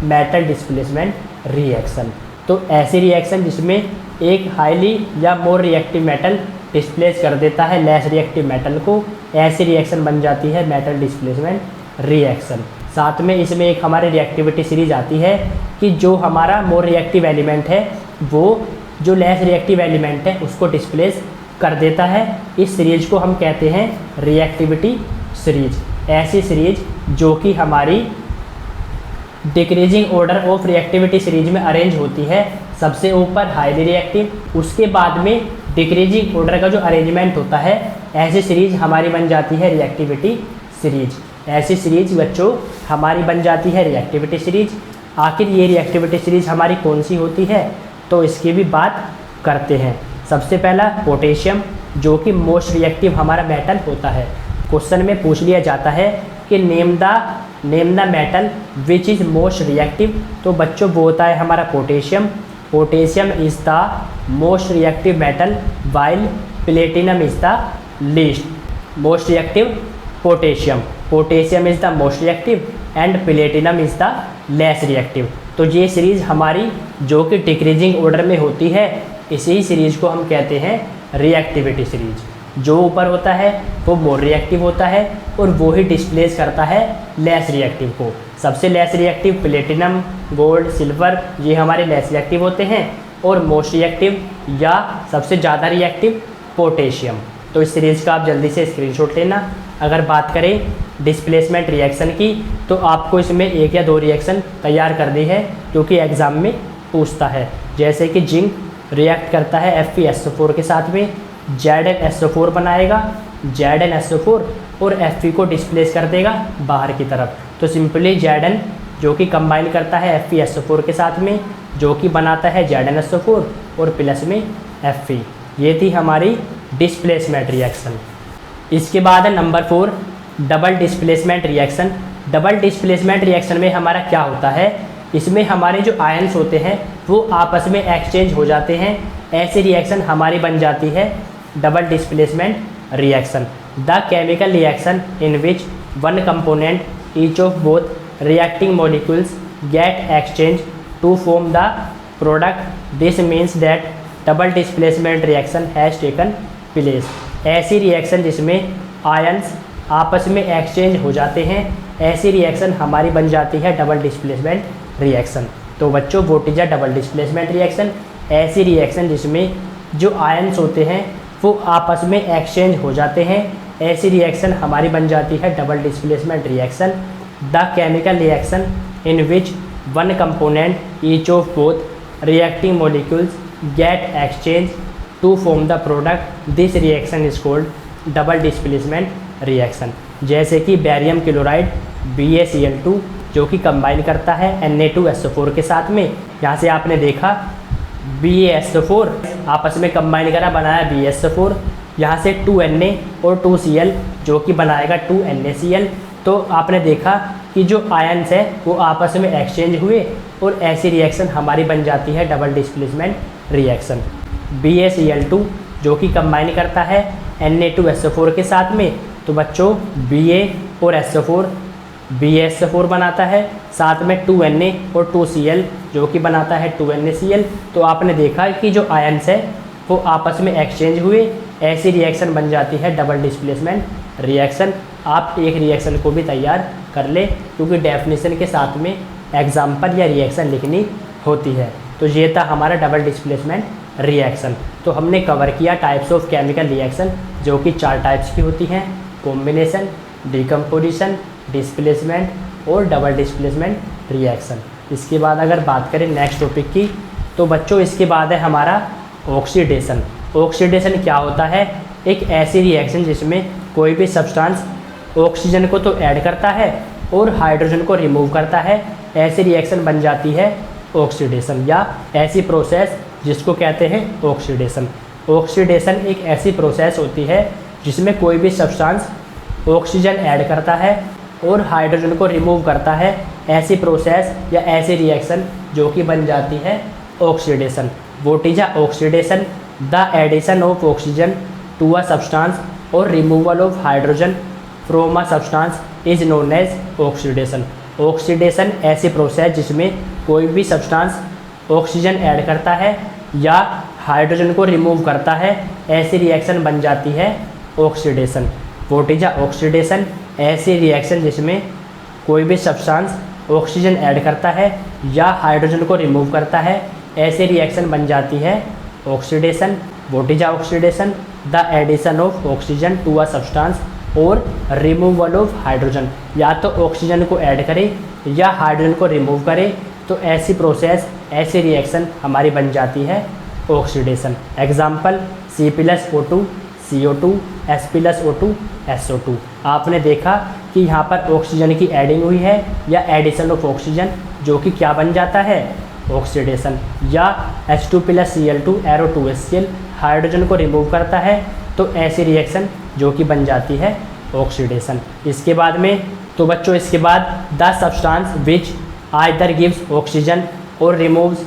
metal displacement reaction. तो ऐसी रिएक्शन जिसमें एक हाईली या मोर रिएक्टिव मेटल डिस्प्लेस कर देता है लेस रिएक्टिव मेटल को, ऐसी रिएक्शन बन जाती है मेटल डिस्प्लेसमेंट रिएक्शन। साथ में इसमें एक हमारी रिएक्टिविटी सीरीज आती है कि जो हमारा मोर रिएक्टिव एलिमेंट है वो जो लेस रिएक्टिव एलिमेंट है उसको डिस्प्लेस कर देता है। इस सीरीज को हम कहते हैं रिएक्टिविटी सीरीज। ऐसी सीरीज जो कि हमारी decreasing order of reactivity series में अरेंज होती है। सबसे ऊपर हाईली रिएक्टिव, उसके बाद में डिक्रीजिंग ऑर्डर का जो अरेंजमेंट होता है, ऐसी सीरीज हमारी बन जाती है रिएक्टिविटी सीरीज। ऐसी सीरीज बच्चों हमारी बन जाती है रिएक्टिविटी सीरीज। आखिर ये रिएक्टिविटी सीरीज हमारी कौन सी होती है, तो इसकी भी बात करते हैं। सबसे पहला पोटेशियम, जो कि मोस्ट रिएक्टिव हमारा मेटल होता है। क्वेश्चन में पूछ लिया जाता है कि name the metal which is most reactive, तो बच्चों वो होता है हमारा potassium. Potassium is the most reactive metal while platinum is the least most reactive potassium. Potassium is the most reactive and platinum is the less reactive. तो ये series हमारी जो कि डिक्रीजिंग ऑर्डर में होती है, इसी सीरीज को हम कहते हैं रिएक्टिविटी सीरीज। जो ऊपर होता है वो मोर रिएक्टिव होता है और वो ही डिस्प्लेस करता है लेस रिएक्टिव को। सबसे less reactive platinum, gold, silver, ये हमारे लेस रिएक्टिव होते हैं, और मोस्ट रिएक्टिव या सबसे ज़्यादा रिएक्टिव पोटेशियम। तो इस सीरीज़ का आप जल्दी से स्क्रीनशॉट लेना। अगर बात करें डिस्प्लेसमेंट रिएक्शन की, तो आपको इसमें एक या दो रिएक्शन तैयार कर दी है जो कि एग्ज़ाम में पूछता है। जैसे कि जिंक रिएक्ट करता है FeSO4 के साथ में, ZnSO4 बनाएगा, ZnSO4 और Fe को डिस्प्लेस कर देगा बाहर की तरफ। तो सिंपली Zn जो कि कंबाइन करता है FeSO4 के साथ में, जो कि बनाता है ZnSO4 और प्लस में Fe। ये थी हमारी डिस्प्लेसमेंट रिएक्शन। इसके बाद है number 4 double displacement reaction. Double displacement reaction में हमारा क्या होता है, इसमें हमारे जो आयंस होते हैं वो आपस में एक्सचेंज हो जाते हैं। ऐसी रिएक्शन हमारी बन जाती है double displacement reaction. The chemical reaction in which one component each of both reacting molecules get exchange to form the product, this means that double displacement reaction has taken place. ऐसी reaction जिसमें ions आपस में exchange हो जाते हैं, ऐसी reaction हमारी बन जाती है डबल डिस्प्लेसमेंट रिएक्शन। तो बच्चों what is a double displacement reaction? ऐसी रिएक्शन जिसमें जो आयंस होते हैं वो आपस में एक्सचेंज हो जाते हैं, ऐसी रिएक्शन हमारी बन जाती है double displacement reaction. The chemical reaction in which one component each of both reacting molecules get exchange to form the product, this reaction is called double displacement reaction. जैसे कि बैरियम क्लोराइड BaCl2 जो कि combine करता है Na2SO4 के साथ में। यहाँ से आपने देखा BaSO4 आपस में कंबाइन करा, बनाया BaSO4, यहाँ से 2Na और 2Cl जो कि बनाएगा 2NaCl। तो आपने देखा कि जो आयंस है वो आपस में एक्सचेंज हुए, और ऐसी रिएक्शन हमारी बन जाती है डबल डिस्प्लेसमेंट रिएक्शन। BaCl2 जो कि कंबाइन करता है Na2SO4 के साथ में, तो बच्चों Ba और SO4 BaSO4 बनाता है, साथ में 2Na और 2Cl जो कि बनाता है 2NaCl। तो आपने देखा कि जो आयन्स है वो आपस में एक्सचेंज हुए, ऐसी रिएक्शन बन जाती है डबल डिस्प्लेसमेंट रिएक्शन। आप एक रिएक्शन को भी तैयार कर ले, क्योंकि डेफिनेशन के साथ में एग्जाम्पल या रिएक्शन लिखनी होती है। तो ये था हमारा डबल डिस्प्लेसमेंट रिएक्शन। तो हमने कवर किया टाइप्स ऑफ केमिकल रिएक्शन, जो कि 4 टाइप्स की होती हैं: कॉम्बिनेशन, डिकम्पोजिशन, डिस्प्लेसमेंट और डबल डिस्प्लेसमेंट रिएक्शन। इसके बाद अगर बात करें नेक्स्ट टॉपिक की, तो बच्चों इसके बाद है हमारा ऑक्सीडेशन। ऑक्सीडेशन क्या होता है? एक ऐसी रिएक्शन जिसमें कोई भी सब्सटेंस ऑक्सीजन को तो ऐड करता है और हाइड्रोजन को रिमूव करता है, ऐसी रिएक्शन बन जाती है ऑक्सीडेशन, या ऐसी प्रोसेस जिसको कहते हैं ऑक्सीडेशन। ऑक्सीडेशन एक ऐसी प्रोसेस होती है जिसमें कोई भी सब्सटेंस ऑक्सीजन ऐड करता है और हाइड्रोजन को रिमूव करता है, ऐसी प्रोसेस या ऐसी रिएक्शन जो कि बन जाती है oxidation. What is oxidation? The addition of oxygen to a substance और removal of hydrogen from a substance is known as oxidation. Oxidation ऐसी प्रोसेस जिसमें कोई भी सब्सटेंस ऑक्सीजन ऐड करता है या हाइड्रोजन को रिमूव करता है, ऐसी रिएक्शन बन जाती है ऑक्सीडेशन। What is oxidation? ऐसी रिएक्शन जिसमें कोई भी सब्सटेंस ऑक्सीजन ऐड करता है या हाइड्रोजन को रिमूव करता है, ऐसी रिएक्शन बन जाती है oxidation. What is oxidation? The addition of oxygen to a substance और रिमूवल ऑफ हाइड्रोजन, या तो ऑक्सीजन को ऐड करे या हाइड्रोजन को रिमूव करे, तो ऐसी प्रोसेस, ऐसी रिएक्शन हमारी बन जाती है oxidation. Example C+O2 CO2, S+O2 SO2। आपने देखा कि यहाँ पर ऑक्सीजन की एडिंग हुई है या एडिशन ऑफ ऑक्सीजन, जो कि क्या बन जाता है ऑक्सीडेशन। या H2+Cl2 एरो 2HCl हाइड्रोजन को रिमूव करता है, तो ऐसी रिएक्शन जो कि बन जाती है ऑक्सीडेशन। इसके बाद में तो बच्चों इसके बाद the substance which either gives oxygen or removes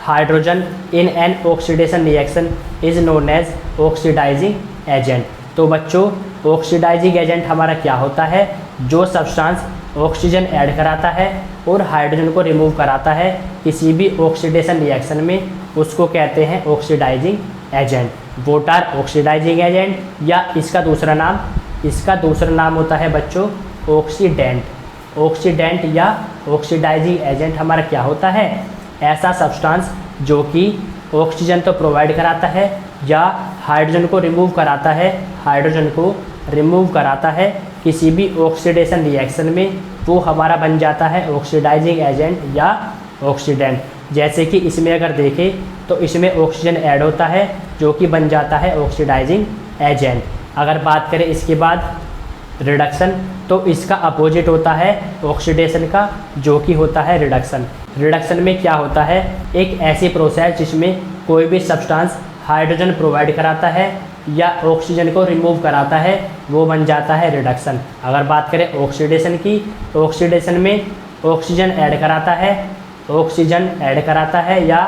hydrogen in an oxidation reaction is known as oxidising agent. तो बच्चों ऑक्सीडाइजिंग एजेंट हमारा क्या होता है? जो सब्सटेंस ऑक्सीजन ऐड कराता है और हाइड्रोजन को रिमूव कराता है किसी भी ऑक्सीडेशन रिएक्शन में, उसको कहते हैं oxidising agent. What are oxidising agent? या इसका दूसरा नाम होता है बच्चों ऑक्सीडेंट। ऑक्सीडेंट या ऑक्सीडाइजिंग एजेंट हमारा क्या होता है? ऐसा सब्सटेंस जो कि ऑक्सीजन तो प्रोवाइड कराता है या हाइड्रोजन को रिमूव कराता है किसी भी ऑक्सीडेशन रिएक्शन में, वो हमारा बन जाता है ऑक्सीडाइजिंग एजेंट या ऑक्सीडेंट। जैसे कि इसमें अगर देखें तो इसमें ऑक्सीजन ऐड होता है जो कि बन जाता है ऑक्सीडाइजिंग एजेंट। अगर बात करें इसके बाद रिडक्शन, तो इसका अपोजिट होता है ऑक्सीडेशन का, जो कि होता है रिडक्शन। रिडक्शन में क्या होता है? एक ऐसी प्रोसेस जिसमें कोई भी सब्सटेंस हाइड्रोजन प्रोवाइड कराता है या ऑक्सीजन को रिमूव कराता है, वो बन जाता है रिडक्शन। अगर बात करें ऑक्सीडेशन की, ऑक्सीडेशन में ऑक्सीजन ऐड कराता है या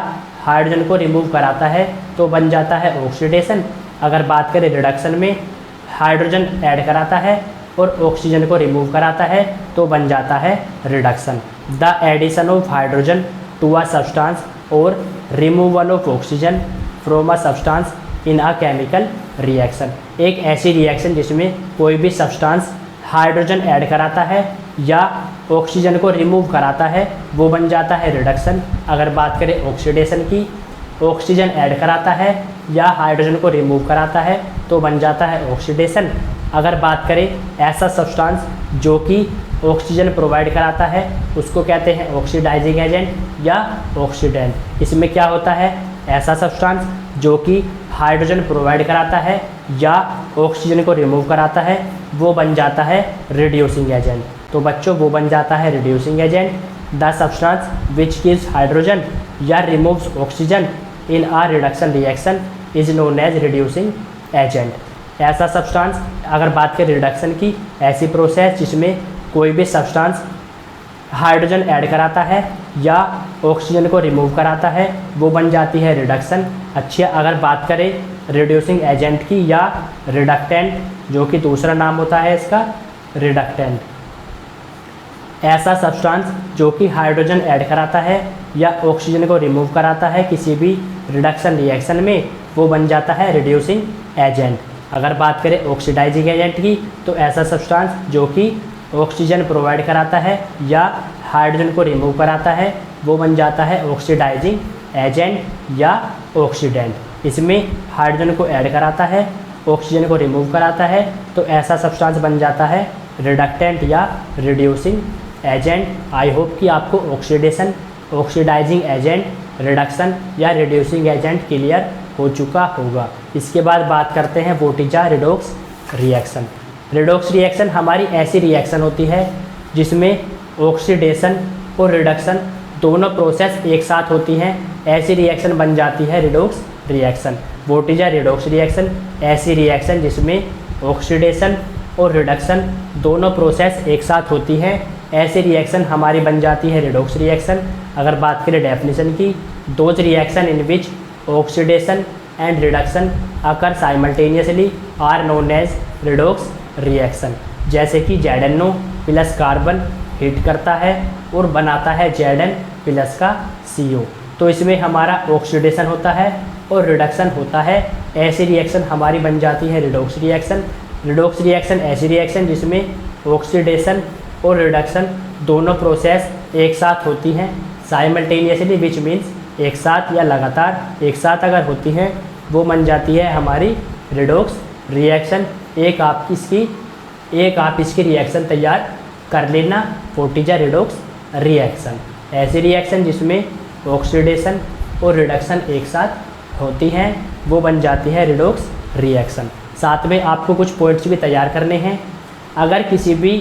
हाइड्रोजन को रिमूव कराता है, तो बन जाता है ऑक्सीडेशन। अगर बात करें रिडक्शन में, हाइड्रोजन ऐड कराता है और ऑक्सीजन को रिमूव कराता है, तो बन जाता है reduction. The addition of hydrogen to a substance और removal of oxygen from a substance in a chemical reaction. एक ऐसी रिएक्शन जिसमें कोई भी सब्सटेंस हाइड्रोजन ऐड कराता है या ऑक्सीजन को रिमूव कराता है, वो बन जाता है रिडक्शन। अगर बात करें ऑक्सीडेशन की, ऑक्सीजन ऐड कराता है या हाइड्रोजन को रिमूव कराता है, तो बन जाता है ऑक्सीडेशन। अगर बात करें ऐसा सब्सटेंस जो कि ऑक्सीजन प्रोवाइड कराता है, उसको कहते हैं ऑक्सीडाइजिंग एजेंट या ऑक्सीडेंट। इसमें क्या होता है? ऐसा सब्सटेंस जो कि हाइड्रोजन प्रोवाइड कराता है या ऑक्सीजन को रिमूव कराता है, वो बन जाता है रिड्यूसिंग एजेंट। तो बच्चों वो बन जाता है reducing agent. The substance which gives hydrogen या removes oxygen in a reduction reaction is known as reducing agent. ऐसा सब्सटेंस, अगर बात करें रिडक्शन की, ऐसी प्रोसेस जिसमें कोई भी सब्सटेंस हाइड्रोजन ऐड कराता है या ऑक्सीजन को रिमूव कराता है, वो बन जाती है रिडक्शन। अच्छा, अगर बात करें रिड्यूसिंग एजेंट की या रिडक्टेंट, जो कि दूसरा नाम होता है इसका रिडक्टेंट, ऐसा सब्सटेंस जो कि हाइड्रोजन ऐड कराता है या ऑक्सीजन को रिमूव कराता है किसी भी रिडक्शन रिएक्शन में, वो बन जाता है रिड्यूसिंग एजेंट। अगर बात करें ऑक्सीडाइजिंग एजेंट की, तो ऐसा सब्सटेंस जो कि ऑक्सीजन प्रोवाइड कराता है या हाइड्रोजन को रिमूव कराता है, वो बन जाता है ऑक्सीडाइजिंग एजेंट या ऑक्सीडेंट। इसमें हाइड्रोजन को ऐड कराता है, ऑक्सीजन को रिमूव कराता है, तो ऐसा सब्सटेंस बन जाता है रिडक्टेंट या रिड्यूसिंग एजेंट। आई होप कि आपको ऑक्सीडेशन, ऑक्सीडाइजिंग एजेंट, रिडक्शन या रिड्यूसिंग एजेंट क्लियर हो चुका होगा। इसके बाद बात करते हैं what is a redox reaction. Redox reaction हमारी ऐसी रिएक्शन होती है जिसमें ऑक्सीडेशन और रिडक्शन दोनों प्रोसेस एक साथ होती हैं, ऐसी रिएक्शन बन जाती है redox reaction. What is a redox reaction? ऐसी रिएक्शन जिसमें ऑक्सीडेशन और रिडक्शन दोनों प्रोसेस एक साथ होती हैं, ऐसी रिएक्शन हमारी बन जाती है रिडॉक्स रिएक्शन। अगर बात करें डेफिनेशन की, those reaction in which oxidation and reduction occur simultaneously are known as redox reaction. जैसे कि ZnO प्लस कार्बन हीट करता है और बनाता है Zn प्लस का CO, तो इसमें हमारा ऑक्सीडेशन होता है और रिडक्शन होता है, ऐसी रिएक्शन हमारी बन जाती है रिडॉक्स रिएक्शन। रिडॉक्स रिएक्शन ऐसी रिएक्शन जिसमें ऑक्सीडेशन और रिडक्शन दोनों प्रोसेस एक साथ होती हैं साइमल्टेनियसली, विच मीन्स एक साथ या लगातार एक साथ अगर होती हैं, वो बन जाती है हमारी रिडॉक्स रिएक्शन। एक आप इसकी रिएक्शन तैयार कर लेना, what is a redox reaction. ऐसी रिएक्शन जिसमें ऑक्सीडेशन और रिडक्शन एक साथ होती हैं, वो बन जाती है रिडॉक्स रिएक्शन। साथ में आपको कुछ पॉइंट्स भी तैयार करने हैं। अगर किसी भी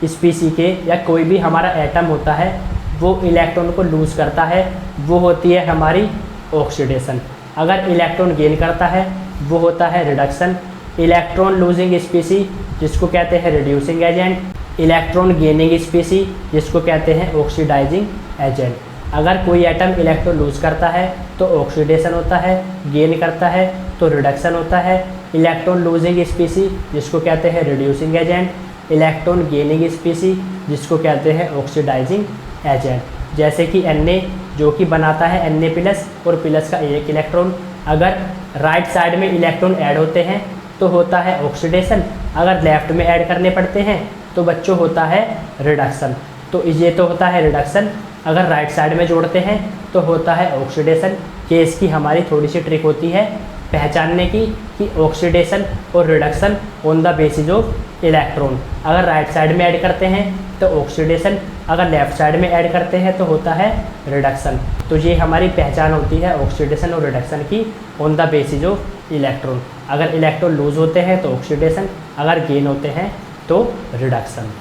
स्पीसी के या कोई भी हमारा एटम होता है वो इलेक्ट्रॉन को लूज़ करता है, वो होती है हमारी ऑक्सीडेशन। अगर इलेक्ट्रॉन गेन करता है वो होता है रिडक्शन। इलेक्ट्रॉन लूजिंग स्पीसी जिसको कहते हैं रिड्यूसिंग एजेंट, इलेक्ट्रॉन गेनिंग स्पीसी जिसको कहते हैं ऑक्सीडाइजिंग एजेंट। अगर कोई एटम इलेक्ट्रॉन लूज़ करता है तो ऑक्सीडेशन होता है, गेन करता है तो रिडक्शन होता है। इलेक्ट्रॉन लूजिंग स्पीसी जिसको कहते हैं रिड्यूसिंग एजेंट, इलेक्ट्रॉन गेनिंग स्पीसी जिसको कहते हैं ऑक्सीडाइजिंग एजेंट। जैसे कि Na जो कि बनाता है Na प्लस और प्लस का एक इलेक्ट्रॉन, अगर राइट साइड में इलेक्ट्रॉन ऐड होते हैं तो होता है ऑक्सीडेशन, अगर लेफ्ट में ऐड करने पड़ते हैं तो बच्चों होता है रिडक्शन। तो ये तो होता है रिडक्शन, अगर राइट साइड में जोड़ते हैं तो होता है ऑक्सीडेशन। ये इसकी हमारी थोड़ी सी ट्रिक होती है पहचानने की कि ऑक्सीडेशन और reduction on the basis of electron. अगर राइट साइड में ऐड करते हैं तो ऑक्सीडेशन, अगर लेफ्ट साइड में ऐड करते हैं तो होता है रिडक्शन। तो ये हमारी पहचान होती है ऑक्सीडेशन और रिडक्शन की on the basis of electron. अगर इलेक्ट्रॉन लूज होते हैं तो ऑक्सीडेशन, अगर गेन होते हैं तो रिडक्शन।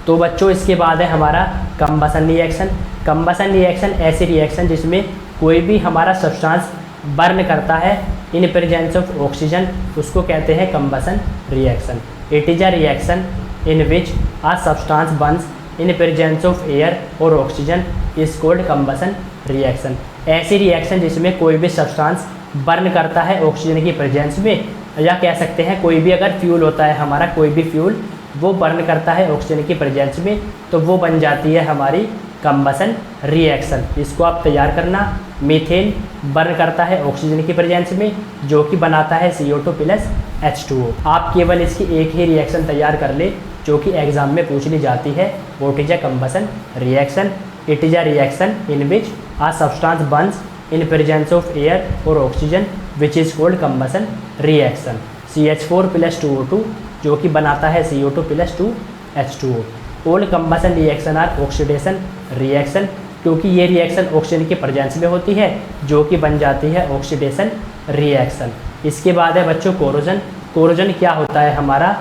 तो बच्चों इसके बाद है हमारा कंबसन रिएक्शन। कंबसन रिएक्शन ऐसी रिएक्शन जिसमें कोई भी हमारा सब्सटेंस बर्न करता है इन प्रेजेंस ऑफ ऑक्सीजन, उसको कहते हैं combustion reaction. It is a reaction in which a substance burns in presence of air or oxygen is called combustion reaction. ऐसी रिएक्शन जिसमें कोई भी सब्सटेंस बर्न करता है ऑक्सीजन की प्रेजेंस में, या कह सकते हैं कोई भी अगर फ्यूल होता है हमारा, कोई भी फ्यूल वो बर्न करता है ऑक्सीजन की प्रेजेंस में, तो वो बन जाती है हमारी कंबसन रिएक्शन। इसको आप तैयार करना। मीथेन बर्न करता है ऑक्सीजन की प्रेजेंस में, जो कि बनाता है CO2 प्लस H2O। आप केवल इसकी एक ही रिएक्शन तैयार कर ले जो कि एग्जाम में पूछ ली जाती है, what is a combustion reaction. It is a reaction in which a substance burns in presence of air or oxygen which is called combustion reaction. CH4 plus 2O2 जो कि बनाता है CO2 plus 2H2O। All combustion reaction are oxidation reaction, क्योंकि ये reaction oxygen की presence में होती है जो कि बन जाती है ऑक्सीडेशन रिएक्शन। इसके बाद है बच्चों कोरोजन। कोरोजन क्या होता है हमारा?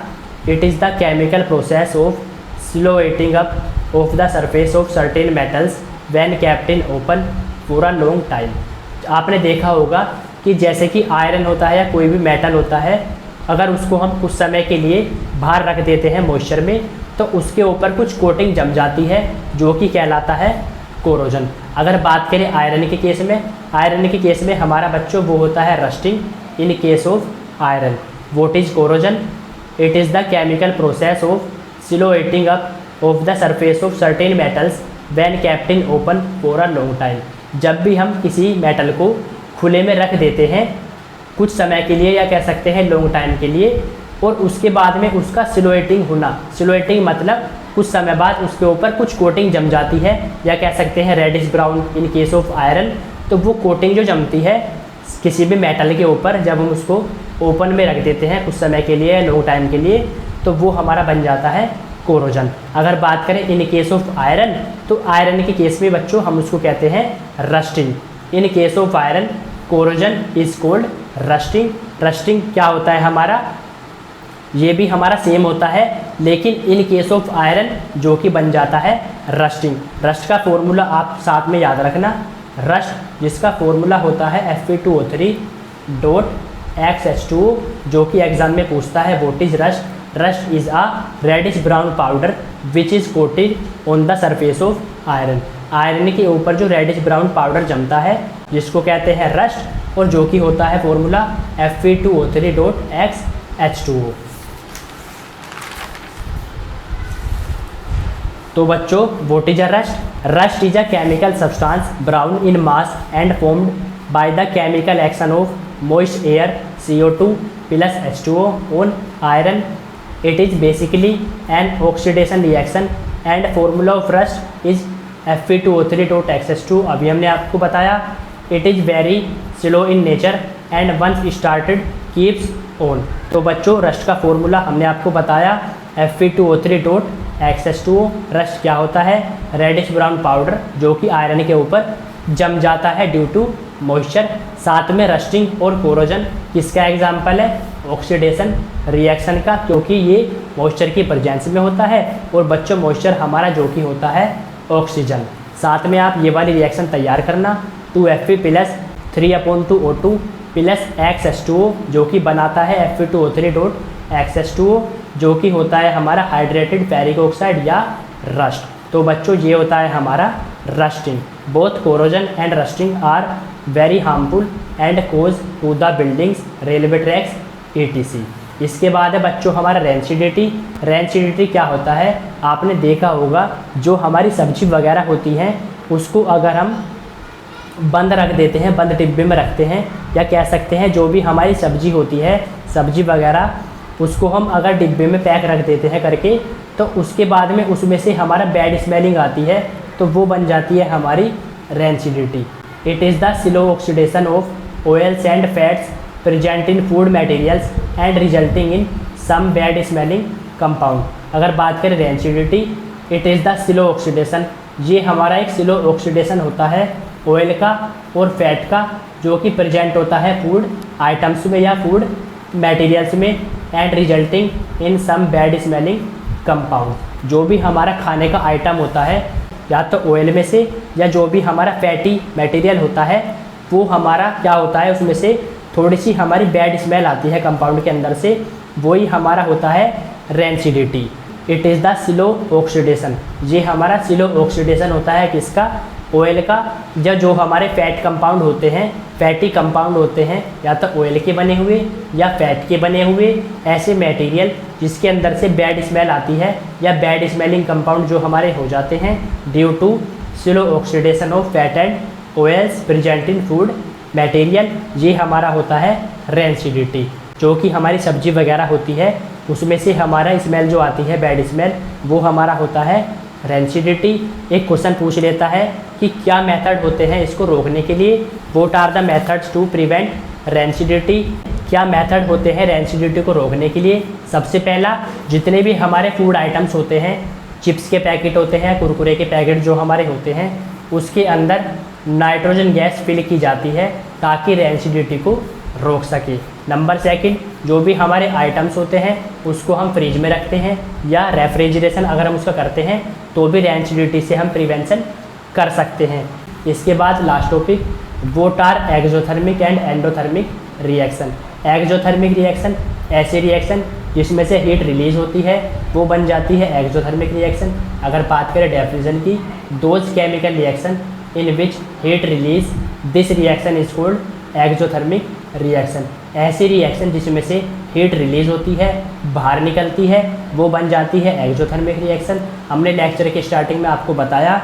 It is the chemical process of slow heating up of the surface of certain metals when kept in open for a long time. आपने देखा होगा कि जैसे कि आयरन होता है या कोई भी मेटल होता है, अगर उसको हम कुछ समय के लिए बाहर रख देते हैं मॉइस्चर में, तो उसके ऊपर कुछ कोटिंग जम जाती है जो कि कहलाता है कोरोजन। अगर बात करें आयरन के केस में, आयरन के केस में हमारा बच्चों वो होता है rusting in case of iron. What is corrosion? It is the chemical process of slow eating up of the surface of certain metals when kept in open for a long time. जब भी हम किसी मेटल को खुले में रख देते हैं कुछ समय के लिए, या कह सकते हैं लॉन्ग टाइम के लिए, और उसके बाद में उसका सिलोएटिंग होना, सिलोएटिंग मतलब कुछ समय बाद उसके ऊपर कुछ कोटिंग जम जाती है, या कह सकते हैं reddish brown in case of iron. तो वो कोटिंग जो जमती है किसी भी मेटल के ऊपर, जब हम उसको ओपन में रख देते हैं कुछ समय के लिए, लॉन्ग टाइम के लिए, तो वो हमारा बन जाता है कोरोजन। अगर बात करें इन केस ऑफ आयरन, तो आयरन के केस में बच्चों हम उसको कहते हैं rusting. In case of iron corrosion is cold rusting. Rusting क्या होता है हमारा, ये भी हमारा सेम होता है, लेकिन इन केस ऑफ आयरन जो कि बन जाता है रस्टिंग। रस्ट का फॉर्मूला आप साथ में याद रखना, रस्ट जिसका फॉर्मूला होता है Fe2O3.XH2O, जो कि एग्जाम में पूछता है what is rust. Rust is a reddish brown powder which is coated on the surface of iron. Iron के ऊपर जो रेडिश ब्राउन पाउडर जमता है जिसको कहते हैं रस्ट, और जो कि होता है फॉर्मूला Fe2O3.XH2O। तो बच्चों what is a rust? Rust is a chemical substance brown in mass and formed by the chemical action of moist air CO2 plus H2O on iron. It is basically an oxidation reaction and formula of rust is Fe2O3.XH2। अभी हमने आपको बताया it is very slow in nature and once started keeps on। तो बच्चों rust का formula हमने आपको बताया Fe2O3.XH2O। रस्ट क्या होता है? रेडिश ब्राउन पाउडर जो कि आयरन के ऊपर जम जाता है ड्यू टू मॉइस्चर। साथ में रस्टिंग और कोरोजन किसका एग्जाम्पल है? ऑक्सीडेशन रिएक्शन का, क्योंकि ये मॉइस्चर की प्रेजेंस में होता है, और बच्चों मॉइस्चर हमारा जो कि होता है ऑक्सीजन। साथ में आप ये वाली रिएक्शन तैयार करना 2Fe plus 3/2O2 plus XH2O, जो कि बनाता है Fe2O3.XH2O, जो कि होता है हमारा हाइड्रेटेड फेरिक ऑक्साइड या रस्ट। तो बच्चों ये होता है हमारा rusting. Both corrosion and rusting are very harmful and cause to the buildings, railway tracks etc। इसके बाद है बच्चों हमारा रेंसिडिटी। रेंसिडिटी क्या होता है? आपने देखा होगा जो हमारी सब्जी वगैरह होती हैं उसको अगर हम बंद रख देते हैं, बंद डिब्बे में रखते हैं, या कह सकते हैं जो भी हमारी सब्जी होती है, सब्जी वगैरह, उसको हम अगर डिब्बे में पैक रख देते हैं करके, तो उसके बाद में उसमें से हमारा बैड स्मेलिंग आती है, तो वो बन जाती है हमारी rancidity. It is the slow oxidation of oils and fats present in food materials and resulting in some bad smelling compound. अगर बात करें rancidity, it is the slow oxidation, ये हमारा एक स्लो ऑक्सीडेशन होता है ऑयल का और फैट का, जो कि प्रेजेंट होता है फूड आइटम्स में या फूड मटेरियल्स में, and resulting in some bad smelling compound. जो भी हमारा खाने का आइटम होता है या तो ऑयल में से, या जो भी हमारा फैटी मटेरियल होता है, वो हमारा क्या होता है उसमें से थोड़ी सी हमारी बैड स्मेल आती है कंपाउंड के अंदर से, वही हमारा होता है rancidity. It is the slow oxidation, ये हमारा स्लो ऑक्सीडेशन होता है किसका? ऑयल का, या जो हमारे फैट कंपाउंड होते हैं, फैटी कंपाउंड होते हैं, या तो ऑयल के बने हुए या फैट के बने हुए ऐसे मटेरियल जिसके अंदर से बैड स्मेल आती है, या बैड स्मेलिंग कंपाउंड जो हमारे हो जाते हैं due to slow oxidation of fat and oils present in food material, ये हमारा होता है रेंसिडिटी। जो कि हमारी सब्जी वगैरह होती है उसमें से हमारा स्मेल जो आती है बैड स्मेल, वो हमारा होता है रेंसिडिटी। एक क्वेश्चन पूछ लेता है कि क्या मेथड होते हैं इसको रोकने के लिए? What are the methods to prevent rancidity? क्या मेथड होते हैं रेंसिडिटी को रोकने के लिए? सबसे पहला, जितने भी हमारे फूड आइटम्स होते हैं, चिप्स के पैकेट होते हैं, कुरकुरे के पैकेट जो हमारे होते हैं, उसके अंदर नाइट्रोजन गैस फिल की जाती है ताकि रेंसिडिटी को रोक सके। नंबर सेकंड, जो भी हमारे आइटम्स होते हैं उसको हम फ्रिज में रखते हैं, या रेफ्रिजरेशन अगर हम उसका करते हैं तो भी रेंसिडिटी से हम प्रिवेंशन कर सकते हैं। इसके बाद last topic, what are exothermic and endothermic reaction. Exothermic reaction, ऐसी रिएक्शन जिसमें से हीट रिलीज होती है वो बन जाती है एक्सोथर्मिक रिएक्शन। अगर बात करें डेफिनेशन की, those chemical reaction in which heat release, this reaction is called exothermic reaction. ऐसी रिएक्शन जिसमें से हीट रिलीज होती है, बाहर निकलती है, वो बन जाती है एक्सोथर्मिक रिएक्शन। हमने लेक्चर के स्टार्टिंग में आपको बताया,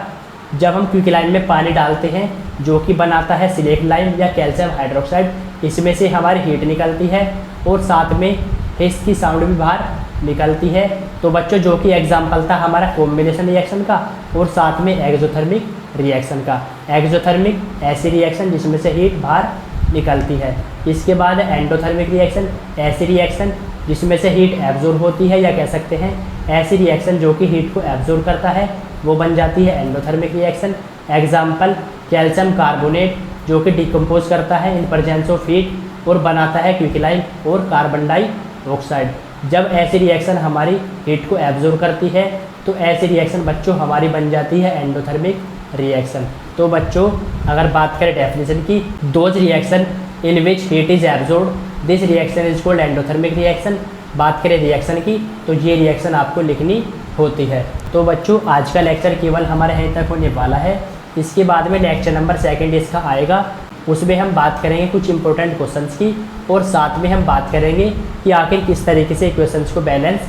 जब हम क्विकलाइन में पानी डालते हैं जो कि बनाता है सिलेक्ट लाइम या कैल्शियम हाइड्रोक्साइड, इसमें से हमारी हीट निकलती है और साथ में हिस की साउंड भी बाहर निकलती है। तो बच्चों जो कि एग्जाम्पल था हमारा कॉम्बिनेशन रिएक्शन का और साथ में एक्सोथर्मिक रिएक्शन का। एक्सोथर्मिक ऐसी रिएक्शन जिसमें से हीट बाहर निकलती है। इसके बाद एंडोथर्मिक रिएक्शन, ऐसी रिएक्शन जिसमें से हीट एब्जॉर्ब होती है या कह सकते हैं ऐसी रिएक्शन जो कि हीट को एब्जॉर्ब करता है, वो बन जाती है endothermic reaction. Example calcium carbonate जो कि डिकम्पोज करता है इन प्रेजेंस ऑफ हीट और बनाता है क्विकलाइन और कार्बन डाइऑक्साइड। जब ऐसी रिएक्शन हमारी हीट को एब्जॉर्ब करती है तो ऐसी रिएक्शन बच्चों हमारी बन जाती है एंडोथर्मिक रिएक्शन। तो बच्चों अगर बात करें डेफिनेशन की, those reaction in which heat is absorb, this reaction is called endothermic reaction. बात करें रिएक्शन की तो ये रिएक्शन आपको लिखनी होती है। तो बच्चों आज का लेक्चर केवल हमारे यहीं तक होने वाला है। इसके बाद में लेक्चर नंबर 2 इसका आएगा, उसमें हम बात करेंगे कुछ इंपॉर्टेंट क्वेश्चंस की और साथ में हम बात करेंगे कि आखिर किस तरीके से इक्वेशंस को बैलेंस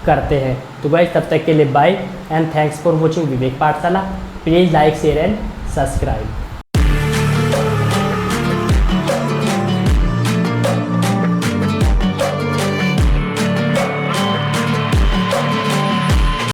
करते हैं। तो गाइस तब तक के लिए bye and thanks for watching Vivek Pathshala. Please like share and subscribe.